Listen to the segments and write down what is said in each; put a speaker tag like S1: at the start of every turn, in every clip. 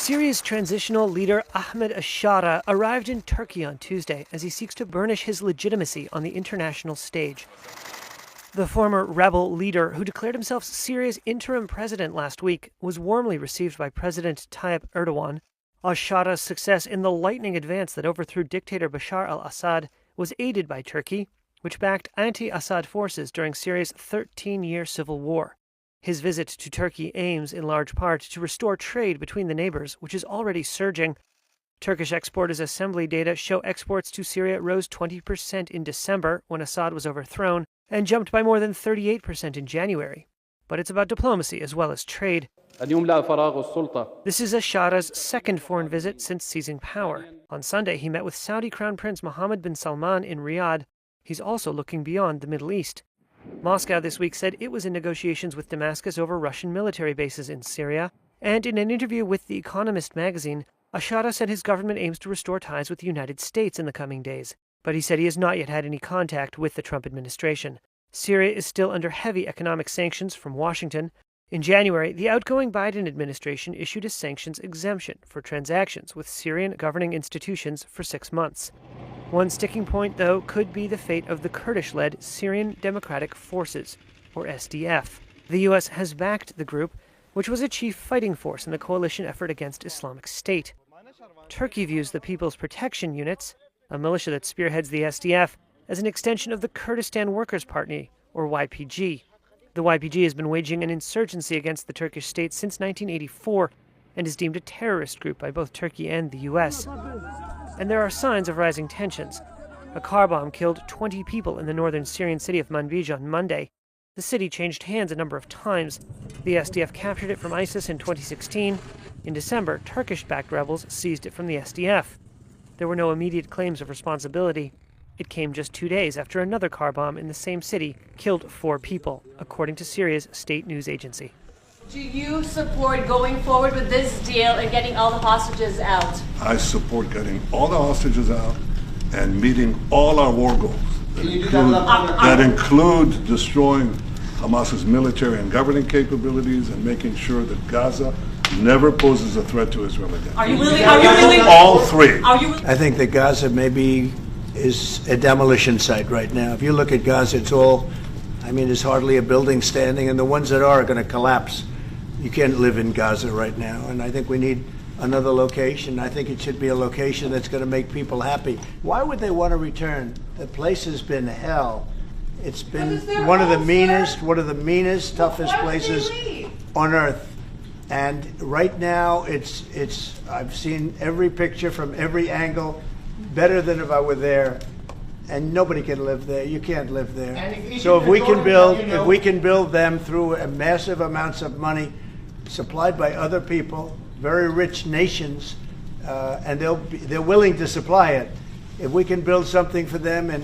S1: Syria's transitional leader Ahmed al-Shara arrived in Turkey on Tuesday as he seeks to burnish his legitimacy on the international stage. The former rebel leader, who declared himself Syria's interim president last week, was warmly received by President Tayyip Erdogan. Al-Shara's success in the lightning advance that overthrew dictator Bashar al-Assad was aided by Turkey, which backed anti-Assad forces during Syria's 13-year civil war. His visit to Turkey aims, in large part, to restore trade between the neighbors, which is already surging. Turkish Exporters Assembly data show exports to Syria rose 20% in December, when Assad was overthrown, and jumped by more than 38% in January. But it's about diplomacy as well as trade. This is al-Shara's second foreign visit since seizing power. On Sunday, he met with Saudi Crown Prince Mohammed bin Salman in Riyadh. He's also looking beyond the Middle East. Moscow this week said it was in negotiations with Damascus over Russian military bases in Syria. And in an interview with The Economist magazine, al-Shara said his government aims to restore ties with the United States in the coming days. But he said he has not yet had any contact with the Trump administration. Syria is still under heavy economic sanctions from Washington. In January, the outgoing Biden administration issued a sanctions exemption for transactions with Syrian governing institutions for 6 months. One sticking point, though, could be the fate of the Kurdish-led Syrian Democratic Forces, or SDF. The U.S. has backed the group, which was a chief fighting force in the coalition effort against Islamic State. Turkey views the People's Protection Units, a militia that spearheads the SDF, as an extension of the Kurdistan Workers' Party, or YPG. The YPG has been waging an insurgency against the Turkish state since 1984 and is deemed a terrorist group by both Turkey and the U.S. And there are signs of rising tensions. A car bomb killed 20 people in the northern Syrian city of Manbij on Monday. The city changed hands a number of times. The SDF captured it from ISIS in 2016. In December, Turkish-backed rebels seized it from the SDF. There were no immediate claims of responsibility. It came just 2 days after another car bomb in the same city killed 4 people, according to Syria's state news agency.
S2: Do you support going forward with this deal and getting all the hostages out?
S3: I support getting all the hostages out and meeting all our war goals that include destroying Hamas's military and governing capabilities and making sure that Gaza never poses a threat to Israel again.
S2: Are you willing?
S3: All three.
S4: I think that Gaza maybe is a demolition site right now. If you look at Gaza, there's hardly a building standing, and the ones that are going to collapse. You can't live in Gaza right now, and I think we need another location. I think it should be a location that's going to make people happy. Why would they want to return? The place has been hell. It's been one of the meanest, toughest places on earth. And right now, I've seen every picture from every angle, better than if I were there. And nobody can live there. You can't live there. So if we can build them through massive amounts of money supplied by other people, very rich nations, and they're willing to supply it. If we can build something for them in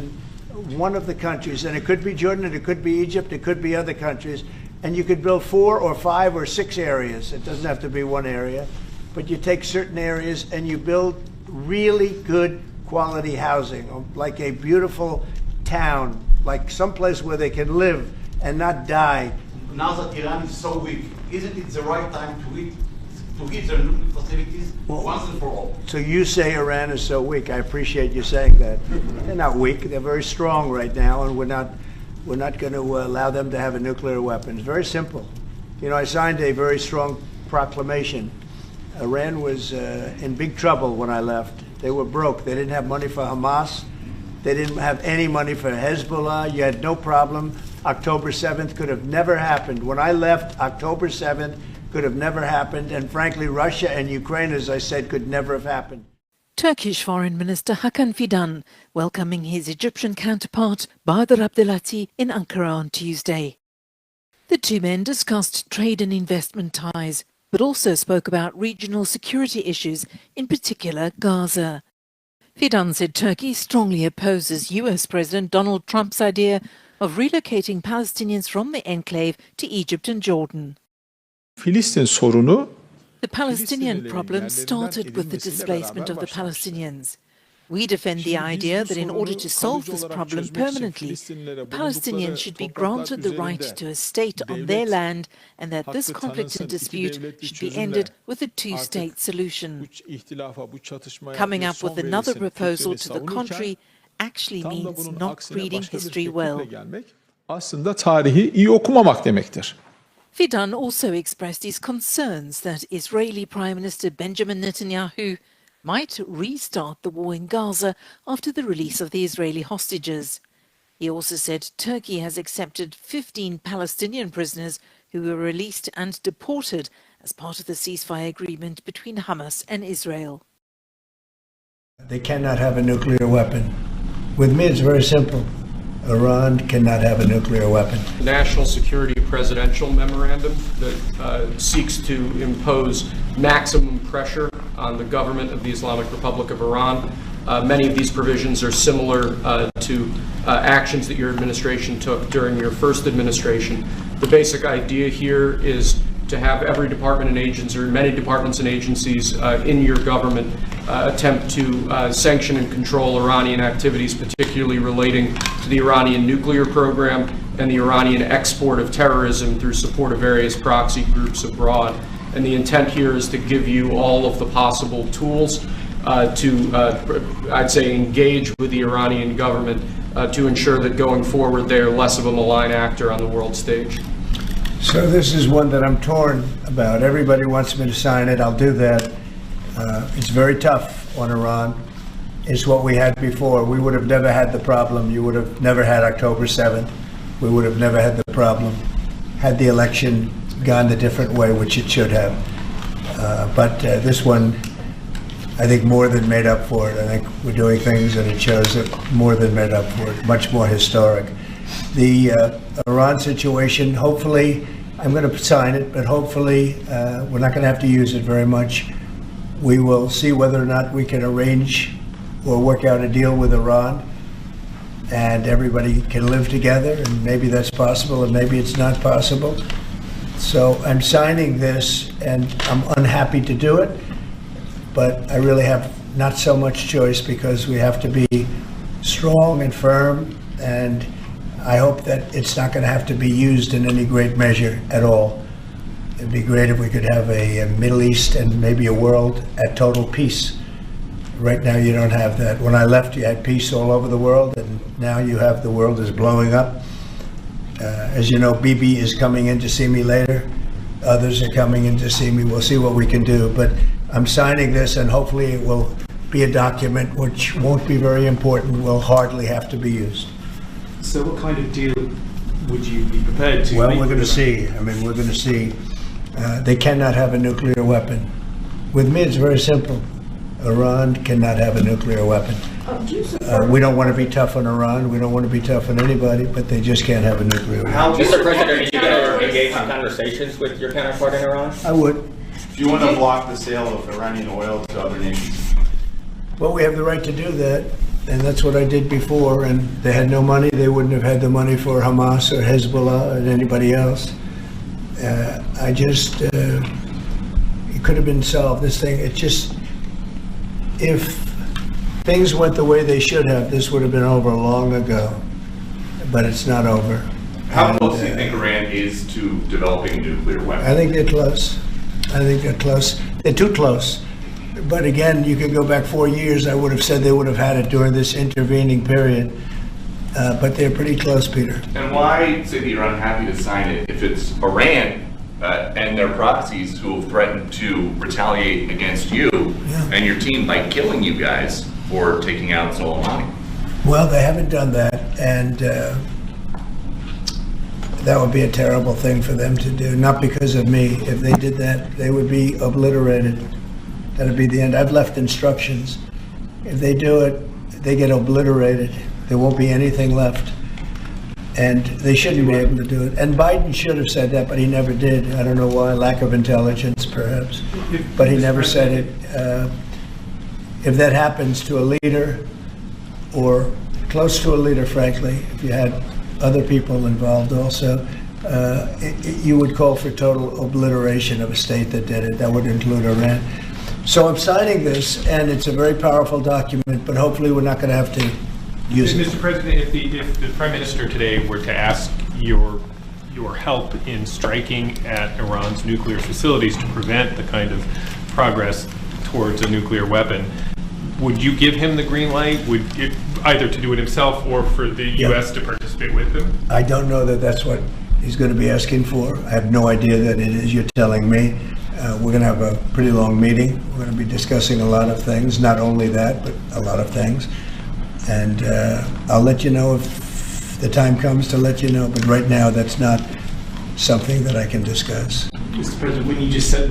S4: one of the countries, and it could be Jordan, it could be Egypt, it could be other countries, and you could build 4 or 5 or 6 areas. It doesn't have to be one area, but you take certain areas and you build really good quality housing, like a beautiful town, like someplace where they can live and not die.
S5: Now that Iran is so weak, isn't it the right time to hit their nuclear facilities once and for all?
S4: So you say Iran is so weak. I appreciate you saying that. They're not weak. They're very strong right now, and we're not going to allow them to have a nuclear weapon. It's very simple. I signed a very strong proclamation. Iran was in big trouble when I left. They were broke. They didn't have money for Hamas. They didn't have any money for Hezbollah. You had no problem. October 7th could have never happened. When I left, October 7th could have never happened. And frankly, Russia and Ukraine, as I said, could never have happened.
S6: Turkish Foreign Minister Hakan Fidan welcoming his Egyptian counterpart Badr Abdelati in Ankara on Tuesday. The two men discussed trade and investment ties, but also spoke about regional security issues, in particular Gaza. Fidan said Turkey strongly opposes US President Donald Trump's idea of relocating Palestinians from the enclave to Egypt and Jordan.
S7: Filistin sorunu
S6: The Palestinian problem started with the displacement of the Palestinians. We defend the idea that in order to solve this problem permanently, Palestinians should be granted the right to a state on their land and that this conflict and dispute should be ended with a two-state solution. Coming up with another proposal to the contrary actually means not reading history well.
S7: Aslında tarihi iyi okumamak demektir.
S6: Fidan also expressed his concerns that Israeli Prime Minister Benjamin Netanyahu might restart the war in Gaza after the release of the Israeli hostages. He also said Turkey has accepted 15 Palestinian prisoners who were released and deported as part of the ceasefire agreement between Hamas and Israel.
S4: They cannot have a nuclear weapon. With me, it's very simple. Iran cannot have a nuclear weapon.
S8: National Security Presidential Memorandum that seeks to impose maximum pressure on the government of the Islamic Republic of Iran. Many of these provisions are similar to actions that your administration took during your first administration. The basic idea here is to have every department and agency, or many departments and agencies in your government attempt to sanction and control Iranian activities, particularly relating to the Iranian nuclear program and the Iranian export of terrorism through support of various proxy groups abroad. And the intent here is to give you all of the possible tools I'd say, engage with the Iranian government to ensure that going forward they are less of a malign actor on the world stage.
S4: So this is one that I'm torn about. Everybody wants me to sign it. I'll do that. It's very tough on Iran. It's what we had before. We would have never had the problem. You would have never had October 7th. We would have never had the problem had the election gone the different way, which it should have. But this one, I think, more than made up for it. I think we're doing things and it shows that more than made up for it, much more historic. The Iran situation, hopefully, I'm going to sign it, but hopefully we're not going to have to use it very much. We will see whether or not we can arrange or work out a deal with Iran and everybody can live together, and maybe that's possible and maybe it's not possible. So I'm signing this and I'm unhappy to do it, but I really have not so much choice because we have to be strong and firm, and I hope that it's not going to have to be used in any great measure at all. It'd be great if we could have a Middle East and maybe a world at total peace. Right now you don't have that. When I left, you had peace all over the world, and now you have the world is blowing up. As you know, Bibi is coming in to see me later. Others are coming in to see me. We'll see what we can do. But I'm signing this, and hopefully it will be a document which won't be very important, will hardly have to be used.
S9: So what kind of deal would you be prepared to make?
S4: Well, we're going to see. I mean, we're going to see. They cannot have a nuclear weapon. With me, it's very simple. Iran cannot have a nuclear weapon. We don't want to be tough on Iran. We don't want to be tough on anybody, but they just can't have a nuclear weapon.
S10: Mr. President, are you going to engage in conversations with your counterpart in Iran?
S4: I would.
S5: Do you want to block the sale of Iranian oil to other nations?
S4: Well, we have the right to do that, and that's what I did before, and they had no money. They wouldn't have had the money for Hamas or Hezbollah or anybody else. It could have been solved. This thing, it just, if things went the way they should have, this would have been over long ago, but it's not over.
S11: How close do you think Iran is to developing a nuclear weapon?
S4: I think they're close. I think they're close. They're too close. But again, you could go back 4 years, I would have said they would have had it during this intervening period. But they're pretty close, Peter.
S11: And why say that you're unhappy to sign it if it's Iran and their proxies who have threatened to retaliate against you and your team by killing you guys for taking out Soleimani?
S4: Well, they haven't done that, and that would be a terrible thing for them to do, not because of me. If they did that, they would be obliterated. That would be the end. I've left instructions. If they do it, they get obliterated. There won't be anything left. And they shouldn't be able to do it. And Biden should have said that, but he never did. I don't know why, lack of intelligence, perhaps. But he never said it. If that happens to a leader, or close to a leader, frankly, if you had other people involved also, you would call for total obliteration of a state that did it. That would include Iran. So I'm signing this, and it's a very powerful document, but hopefully we're not going to have to use it.
S12: Mr. President, if the Prime Minister today were to ask your help in striking at Iran's nuclear facilities to prevent the kind of progress towards a nuclear weapon, would you give him the green light? Would it, either to do it himself or for the U.S. to participate with him?
S4: I don't know that that's what he's going to be asking for. I have no idea that it is. You're telling me. We're going to have a pretty long meeting. We're going to be discussing a lot of things, not only that, but a lot of things. And I'll let you know if the time comes to let you know, but right now that's not something that I can discuss.
S9: Mr. President, when you said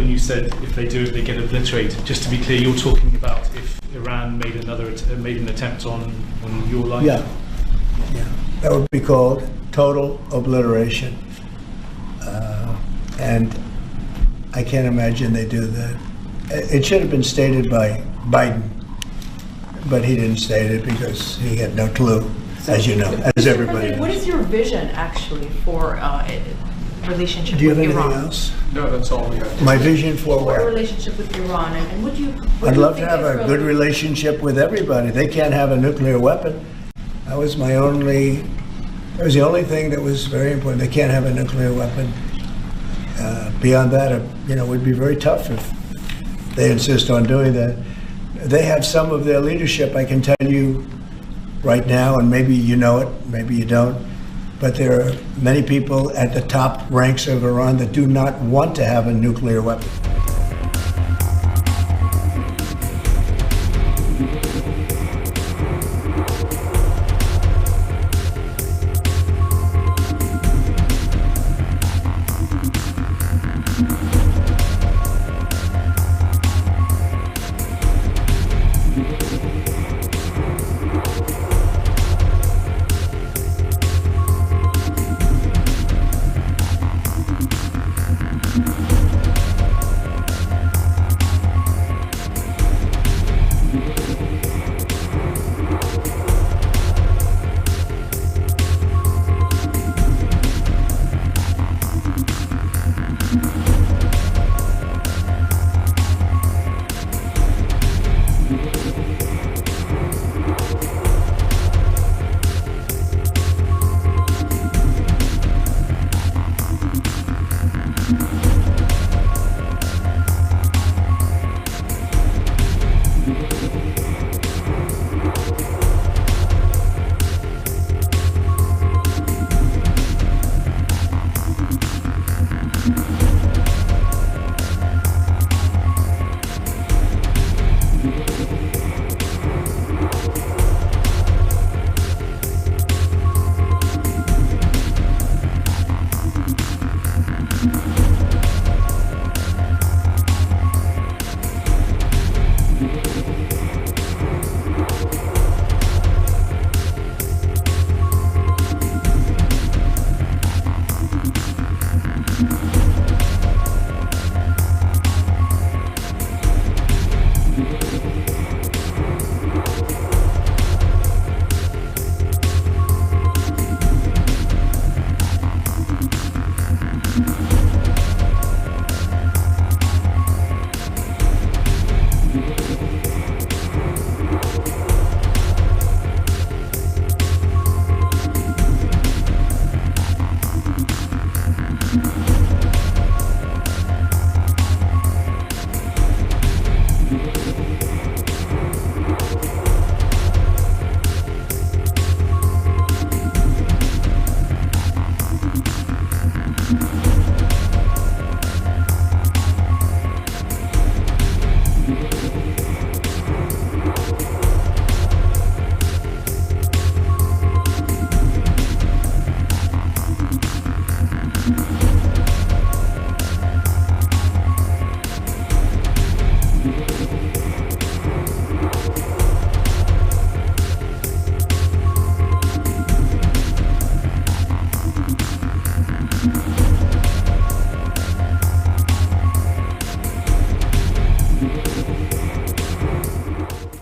S9: if they do it, they get obliterated, just to be clear, you're talking about if Iran made an attempt on your life?
S4: Yeah. That would be called total obliteration. And I can't imagine they do that. It should have been stated by Biden, but he didn't state it because he had no clue, as you know, as everybody knows.
S13: What is your vision, actually, for relationship
S4: Do you have
S13: with
S4: anything
S13: Iran?
S4: else?
S8: No, that's all we have.
S4: My vision for
S13: For a
S4: what?
S13: relationship with Iran, and would you?
S4: I'd love to have a good relationship with everybody. They can't have a nuclear weapon. That was the only thing that was very important. They can't have a nuclear weapon. Beyond that, it would be very tough if they insist on doing that. They have some of their leadership, I can tell you right now, and maybe you know it, maybe you don't, but there are many people at the top ranks of Iran that do not want to have a nuclear weapon.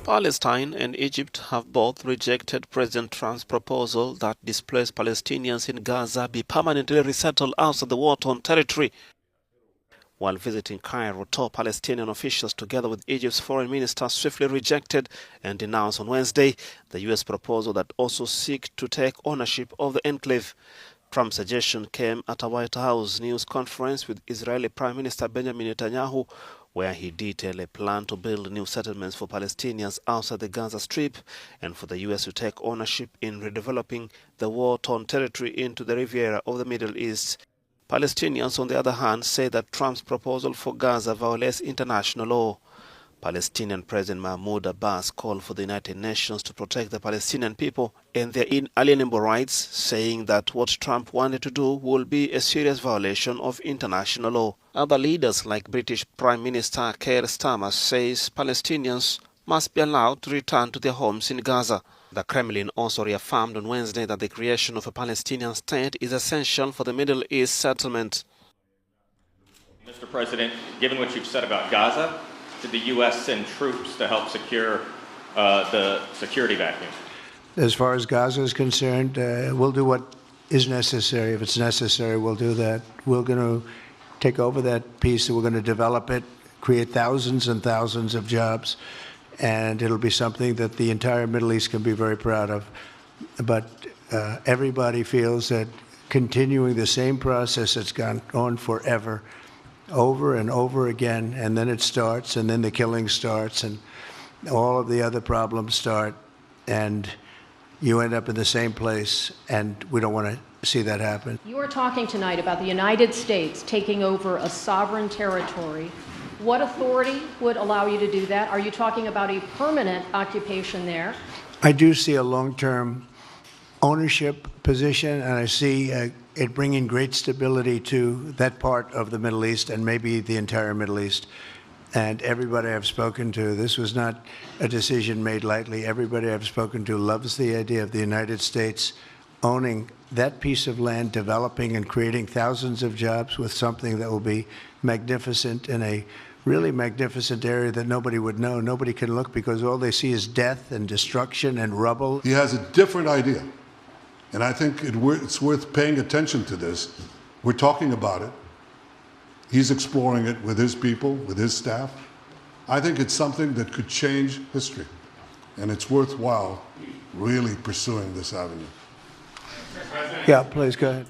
S14: Palestine and Egypt have both rejected President Trump's proposal that displaced Palestinians in Gaza be permanently resettled outside the war-torn territory. While visiting Cairo, top Palestinian officials, together with Egypt's foreign minister, swiftly rejected and denounced on Wednesday the U.S. proposal that also seeks to take ownership of the enclave. Trump's suggestion came at a White House news conference with Israeli Prime Minister Benjamin Netanyahu, where he detailed a plan to build new settlements for Palestinians outside the Gaza Strip and for the U.S. to take ownership in redeveloping the war-torn territory into the Riviera of the Middle East. Palestinians, on the other hand, say that Trump's proposal for Gaza violates international law. Palestinian President Mahmoud Abbas called for the United Nations to protect the Palestinian people and their inalienable rights, saying that what Trump wanted to do will be a serious violation of international law. Other leaders, like British Prime Minister Keir Starmer, says Palestinians must be allowed to return to their homes in Gaza. The Kremlin also reaffirmed on Wednesday that the creation of a Palestinian state is essential for the Middle East settlement.
S10: Mr. President, given what you've said about Gaza, did the U.S. send troops to help secure the security vacuum?
S4: As far as Gaza is concerned, we'll do what is necessary. If it's necessary, we'll do that. We're going to take over that piece, we're going to develop it, create thousands and thousands of jobs, and it'll be something that the entire Middle East can be very proud of. But everybody feels that continuing the same process that's gone on forever, over and over again, and then it starts, and then the killing starts, and all of the other problems start, and you end up in the same place, and we don't want to see that happen.
S15: You are talking tonight about the United States taking over a sovereign territory. What authority would allow you to do that? Are you talking about a permanent occupation there?
S4: I do see a long-term ownership position, and I see it bringing great stability to that part of the Middle East and maybe the entire Middle East. And everybody I've spoken to, this was not a decision made lightly. Everybody I've spoken to loves the idea of the United States owning that piece of land, developing and creating thousands of jobs with something that will be magnificent in a really magnificent area that nobody would know. Nobody can look because all they see is death and destruction and rubble.
S3: He has a different idea. And I think it's worth paying attention to this. We're talking about it. He's exploring it with his people, with his staff. I think it's something that could change history. And it's worthwhile really pursuing this avenue.
S4: Yeah, please go ahead.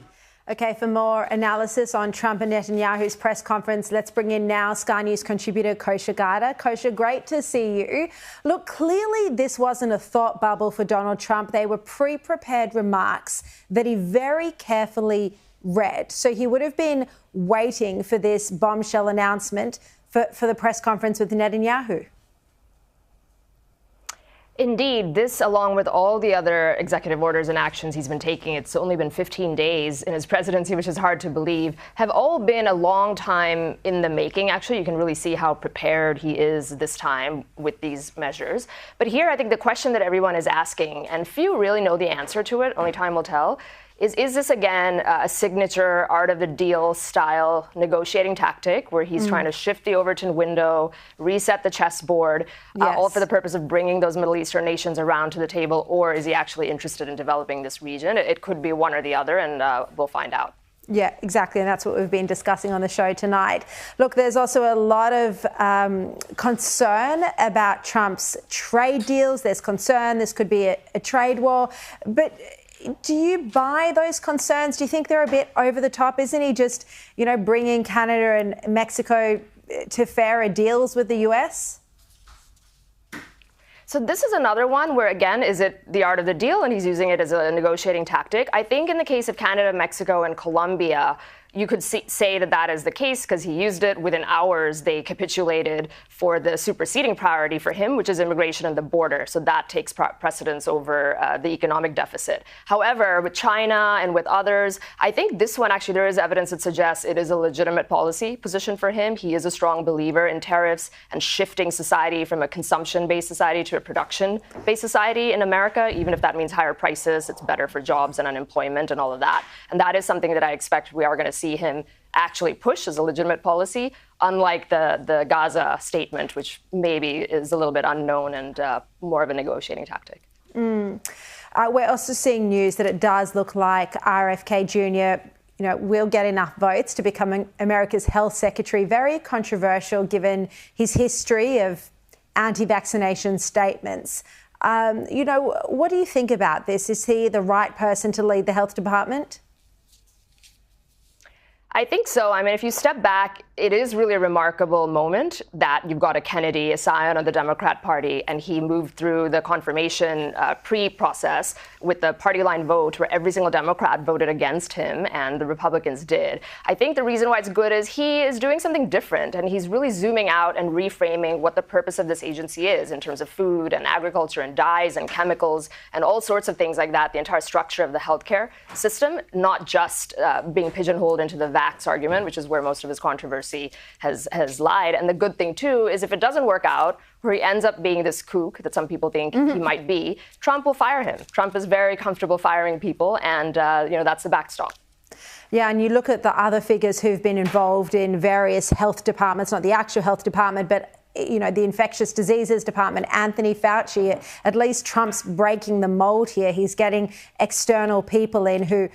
S16: Okay, for more analysis on Trump and Netanyahu's press conference, let's bring in now Sky News contributor Kosha Gada. Kosha, great to see you. Look, clearly this wasn't a thought bubble for Donald Trump. They were pre-prepared remarks that he very carefully read. So he would have been waiting for this bombshell announcement for the press conference with Netanyahu.
S17: Indeed, this, along with all the other executive orders and actions he's been taking, it's only been 15 days in his presidency, which is hard to believe, have all been a long time in the making. Actually, you can really see how prepared he is this time with these measures. But here, I think the question that everyone is asking, and few really know the answer to it, only time will tell, is this again a signature art of the deal style negotiating tactic where he's trying to shift the Overton window, reset the chessboard, all for the purpose of bringing those Middle Eastern nations around to the table, or is he actually interested in developing this region? It could be one or the other, and we'll find out.
S16: Yeah, exactly. And that's what we've been discussing on the show tonight. Look, there's also a lot of concern about Trump's trade deals. There's concern this could be a trade war. But do you buy those concerns? Do you think they're a bit over the top? Isn't he just, bringing Canada and Mexico to fairer deals with the US?
S17: So this is another one where, again, is it the art of the deal and he's using it as a negotiating tactic? I think in the case of Canada, Mexico, and Colombia, you could say that is the case because he used it within hours. They capitulated for the superseding priority for him, which is immigration and the border. So that takes precedence over the economic deficit. However, with China and with others, I think this one actually there is evidence that suggests it is a legitimate policy position for him. He is a strong believer in tariffs and shifting society from a consumption-based society to a production-based society in America. Even if that means higher prices, it's better for jobs and unemployment and all of that. And that is something that I expect we are going to see him actually push as a legitimate policy, unlike the Gaza statement, which maybe is a little bit unknown and more of a negotiating tactic.
S16: We're also seeing news that it does look like RFK Jr. will get enough votes to become America's health secretary. Very controversial given his history of anti-vaccination statements. What do you think about this? Is he the right person to lead the health department?
S17: I think so. I mean, if you step back, it is really a remarkable moment that you've got a Kennedy, a scion of the Democrat Party, and he moved through the confirmation pre-process with the party line vote where every single Democrat voted against him and the Republicans did. I think the reason why it's good is he is doing something different, and he's really zooming out and reframing what the purpose of this agency is in terms of food and agriculture and dyes and chemicals and all sorts of things like that, the entire structure of the healthcare system, not just being pigeonholed into the vax argument, which is where most of his controversy has lied. And the good thing, too, is if it doesn't work out, or he ends up being this kook that some people think he might be, Trump will fire him. Trump is very comfortable firing people, and that's the backstop.
S16: Yeah, and you look at the other figures who've been involved in various health departments, not the actual health department, but the infectious diseases department, Anthony Fauci. At least Trump's breaking the mold here. He's getting external people in who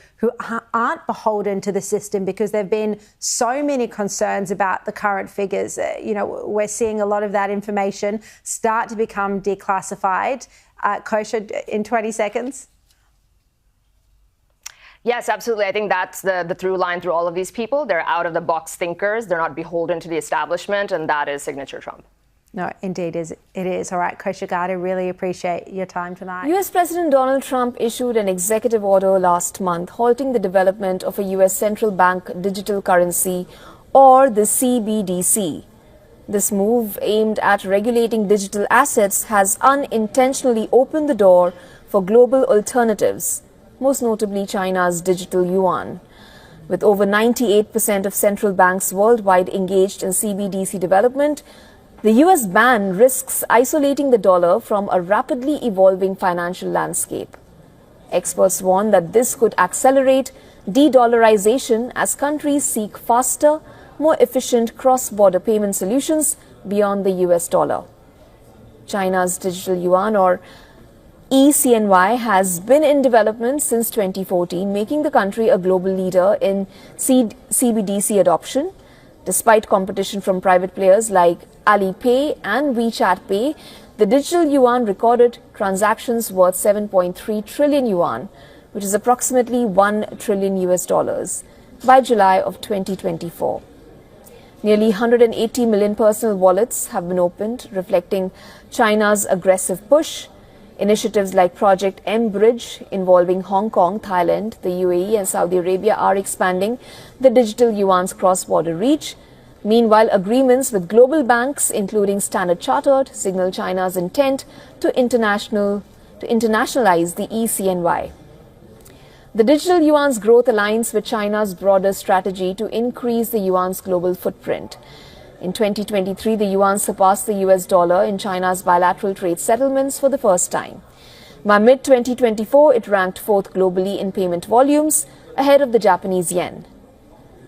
S16: aren't beholden to the system, because there have been so many concerns about the current figures. We're seeing a lot of that information start to become declassified. Kosha, in 20 seconds.
S17: Yes, absolutely. I think that's the through line through all of these people. They're out-of-the-box thinkers. They're not beholden to the establishment, and that is signature Trump.
S16: No, indeed it is. All right, Kosha Gada, really appreciate your time tonight.
S18: US President Donald Trump issued an executive order last month halting the development of a US central bank digital currency, or the CBDC. This move, aimed at regulating digital assets, has unintentionally opened the door for global alternatives, most notably China's digital yuan. With over 98% of central banks worldwide engaged in CBDC development, the US ban risks isolating the dollar from a rapidly evolving financial landscape. Experts warn that this could accelerate de-dollarization as countries seek faster, more efficient cross-border payment solutions beyond the US dollar. China's digital yuan, or eCNY, has been in development since 2014, making the country a global leader in CBDC adoption. Despite competition from private players like Alipay and WeChat Pay, the digital yuan recorded transactions worth 7.3 trillion yuan, which is approximately $1 trillion by July of 2024. Nearly 180 million personal wallets have been opened, reflecting China's aggressive push. Initiatives like Project M-Bridge, involving Hong Kong, Thailand, the UAE and Saudi Arabia, are expanding the digital yuan's cross-border reach. Meanwhile, agreements with global banks, including Standard Chartered, signal China's intent to internationalize the eCNY. The digital yuan's growth aligns with China's broader strategy to increase the yuan's global footprint. In 2023, the yuan surpassed the US dollar in China's bilateral trade settlements for the first time. By mid-2024, it ranked fourth globally in payment volumes, ahead of the Japanese yen.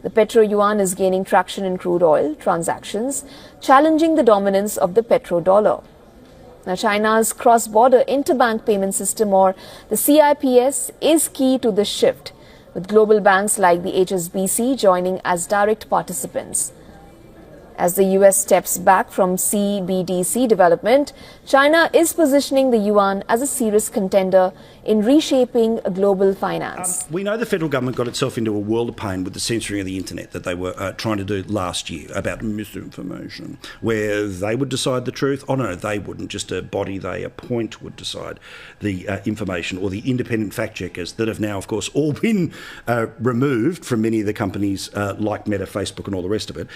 S18: The petro-yuan is gaining traction in crude oil transactions, challenging the dominance of the petrodollar. Now, China's cross-border interbank payment system, or the CIPS, is key to this shift, with global banks like the HSBC joining as direct participants. As the US steps back from CBDC development, China is positioning the yuan as a serious contender in reshaping global finance.
S19: We know the federal government got itself into a world of pain with the censoring of the internet that they were trying to do last year about misinformation, where they would decide the truth. Oh no, they wouldn't. Just a body they appoint would decide the information, or the independent fact checkers that have now, of course, all been removed from many of the companies like Meta, Facebook and all the rest of it.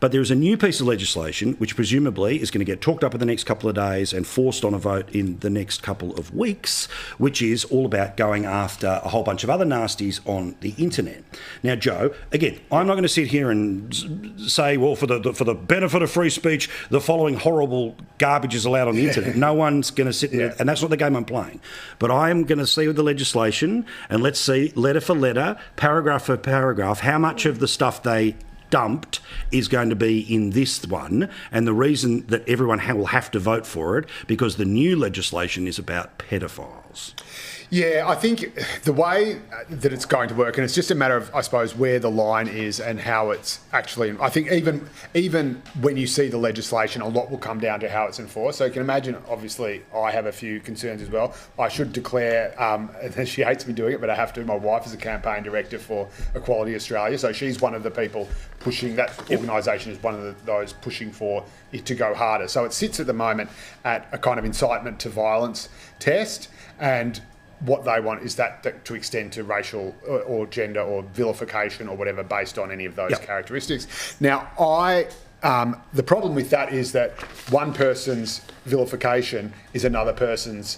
S19: But there is a new piece of legislation which presumably is going to get talked up in the next couple of days and forced on a vote in the next couple of weeks, which is all about going after a whole bunch of other nasties on the internet. Now, Joe, again, I'm not going to sit here and say, well, for the benefit of free speech, the following horrible garbage is allowed on the internet. No one's going to sit there, and that's not the game I'm playing. But I am going to see with the legislation, and let's see letter for letter, paragraph for paragraph, how much of the stuff they dumped is going to be in this one, and the reason that everyone will have to vote for it because the new legislation is about pedophiles.
S20: Yeah, I think the way that it's going to work, and it's just a matter of, I suppose, where the line is and how it's actually. I think even when you see the legislation, a lot will come down to how it's enforced. So you can imagine, obviously, I have a few concerns as well. I should declare, and she hates me doing it, but I have to. My wife is a campaign director for Equality Australia, so she's one of the people pushing. That organisation is one of those pushing for it to go harder. So it sits at the moment at a kind of incitement to violence test, and what they want is that to extend to racial or gender or vilification or whatever based on any of those characteristics. Now, the problem with that is that one person's vilification is another person's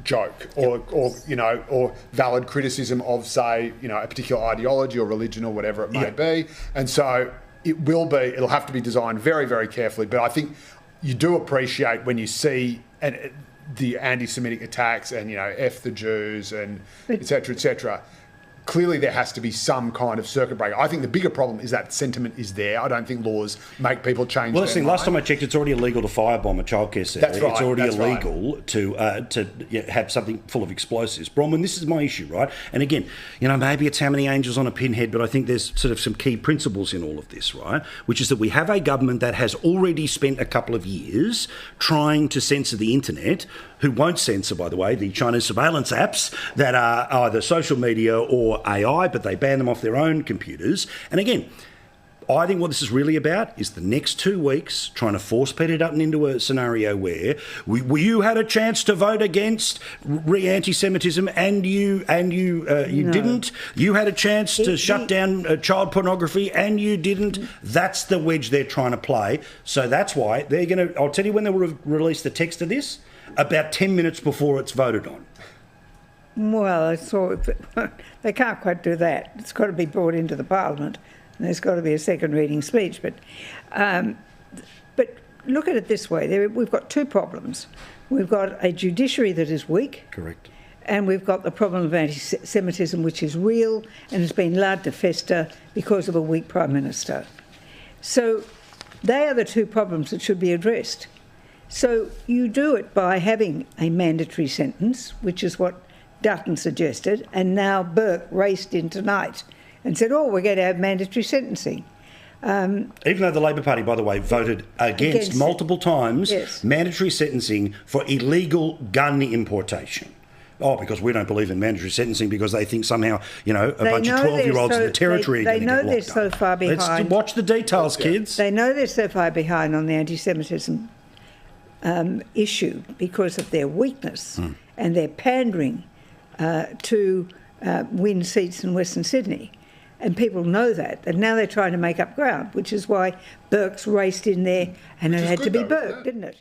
S20: joke or valid criticism of, say, a particular ideology or religion or whatever it may be. And so it'll have to be designed very, very carefully. But I think you do appreciate when you see the anti-Semitic attacks and, F the Jews and et cetera, clearly there has to be some kind of circuit breaker. I think the bigger problem is that sentiment is there. I don't think laws make people change their mind.
S19: Last time I checked, it's already illegal to firebomb a childcare centre.
S20: That's right.
S19: It's already illegal to have something full of explosives. Bronwyn, this is my issue, right? And again, maybe it's how many angels on a pinhead, but I think there's sort of some key principles in all of this, right? Which is that we have a government that has already spent a couple of years trying to censor the internet, who won't censor, by the way, the Chinese surveillance apps that are either social media or AI, but they ban them off their own computers. And again, I think what this is really about is the next 2 weeks trying to force Peter Dutton into a scenario where you had a chance to vote against anti-Semitism and you didn't. You had a chance to shut down child pornography and you didn't. That's the wedge they're trying to play. So that's why they're going to. I'll tell you when they will release the text of this. About 10 minutes before it's voted on.
S21: Well, they can't quite do that. It's got to be brought into the Parliament, and there's got to be a second reading speech. But look at it this way: we've got two problems. We've got a judiciary that is weak.
S19: Correct.
S21: And we've got the problem of anti-Semitism, which is real and has been allowed to fester because of a weak Prime Minister. So they are the two problems that should be addressed. So you do it by having a mandatory sentence, which is what Dutton suggested, and now Burke raced in tonight and said, we're going to have mandatory sentencing.
S19: Even though the Labor Party, by the way, voted against multiple times mandatory sentencing for illegal gun importation. Because we don't believe in mandatory sentencing because they think somehow, a bunch of 12-year-olds in the territory are going to get locked up. They know they're so far behind. Let's watch the details, kids.
S21: They know they're so far behind on the anti-Semitism issue because of their weakness and their pandering to win seats in Western Sydney. And people know that. And now they're trying to make up ground, which is why Burke's raced in there, and it had to be Burke, didn't it?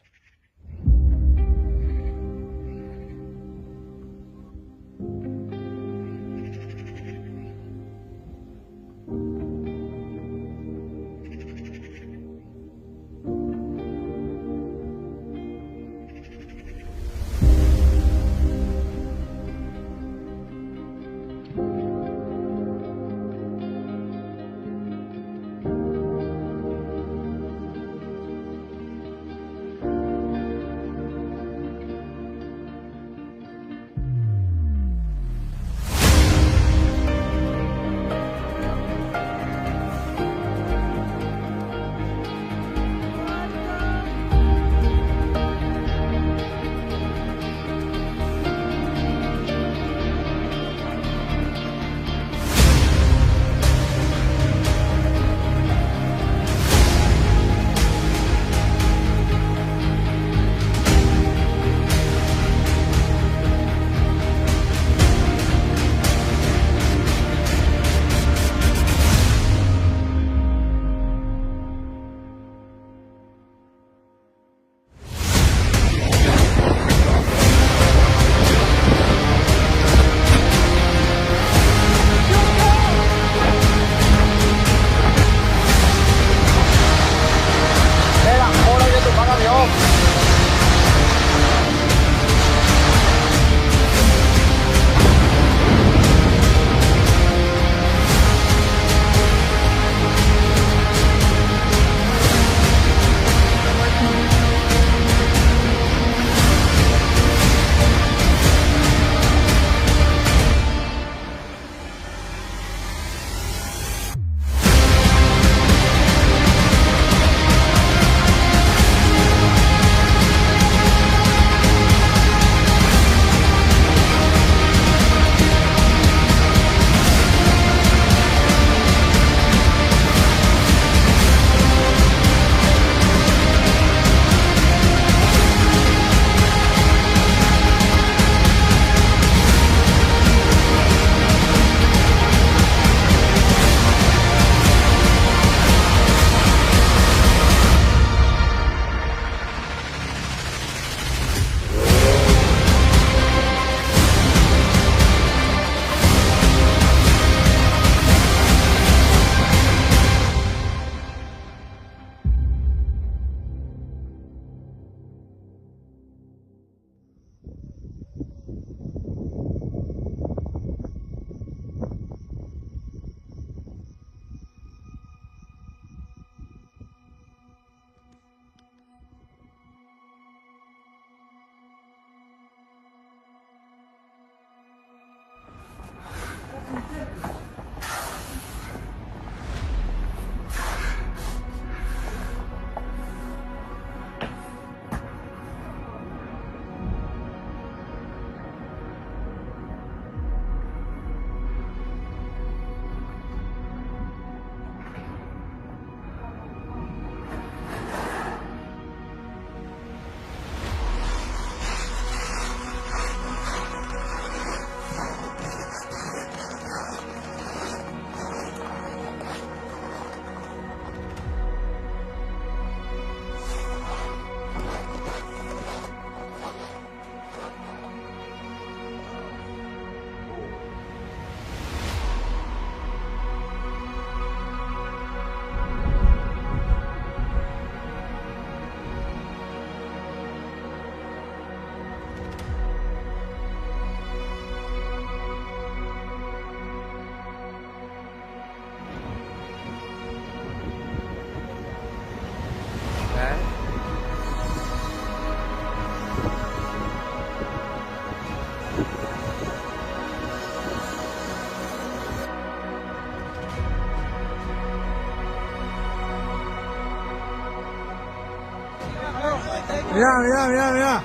S1: Mirá.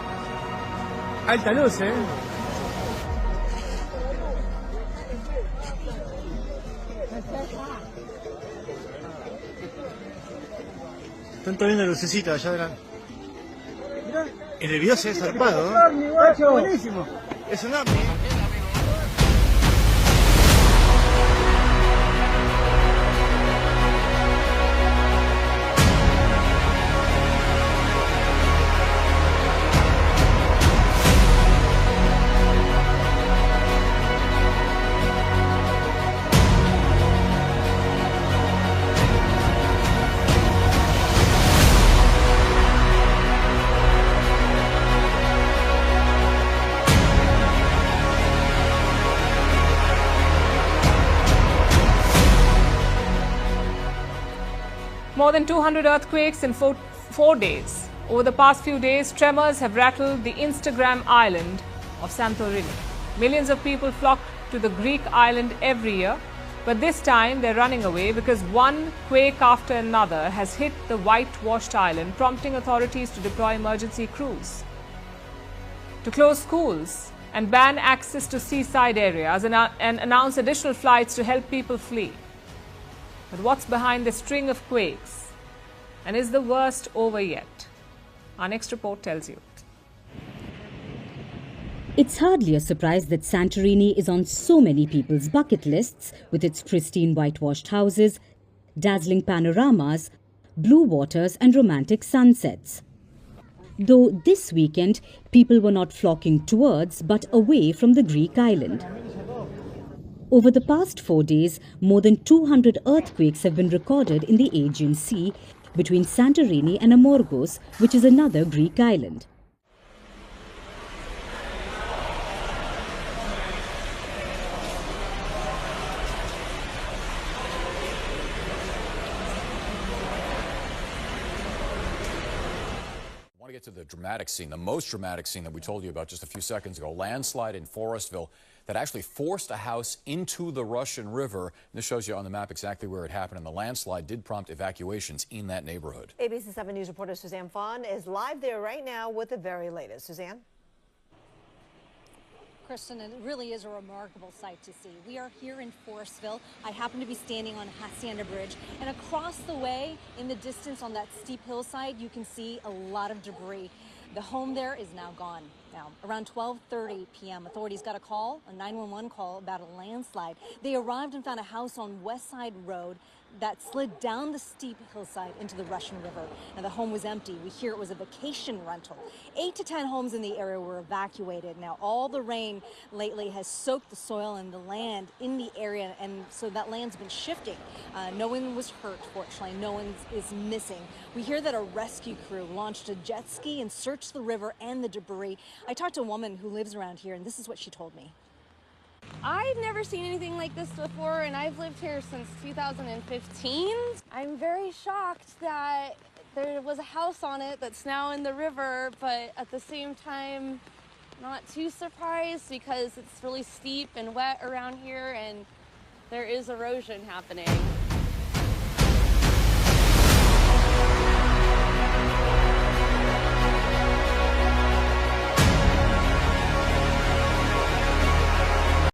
S1: Alta luz, Están viendo lucecitas allá adelante. Mirá. En el video se ve zarpado, ¿no? Buenísimo. Es un ovni.
S22: More than 200 earthquakes in four days. Over the past few days, tremors have rattled the Instagram island of Santorini. Millions of people flock to the Greek island every year, but this time they're running away because one quake after another has hit the whitewashed island, prompting authorities to deploy emergency crews to close schools and ban access to seaside areas and announce additional flights to help people flee. But what's behind the string of quakes? And is the worst over yet? Our next report tells you.
S23: It's hardly a surprise that Santorini is on so many people's bucket lists with its pristine whitewashed houses, dazzling panoramas, blue waters and romantic sunsets. Though this weekend, people were not flocking towards but away from the Greek island. Over the past 4 days, more than 200 earthquakes have been recorded in the Aegean Sea between Santorini and Amorgos, which is another Greek island.
S24: I want to get to the dramatic scene, the most dramatic scene that we told you about just a few seconds ago. Landslide in Forestville that actually forced a house into the Russian River. And this shows you on the map exactly where it happened. And the landslide did prompt evacuations in that neighborhood.
S25: ABC 7 News reporter Suzanne Fawn is live there right now with the very latest. Suzanne?
S26: Kristen, it really is a remarkable sight to see. We are here in Forestville. I happen to be standing on Hacienda Bridge, and across the way in the distance on that steep hillside, you can see a lot of debris. The home there is now gone. Now, around 12:30 p.m., authorities got a call, a 911 call about a landslide. They arrived and found a house on West Side Road that slid down the steep hillside into the Russian River. Now, the home was empty. We hear it was a vacation rental. 8 to 10 homes in the area were evacuated. Now, all the rain lately has soaked the soil and the land in the area, and so that land's been shifting. No one was hurt, fortunately. No one is missing. We hear that a rescue crew launched a jet ski and searched the river and the debris. I talked to a woman who lives around here, and this is what she told me.
S27: I've never seen anything like this before, and I've lived here since 2015. I'm very shocked that there was a house on it that's now in the river, but at the same time, not too surprised because it's really steep and wet around here, and there is erosion happening.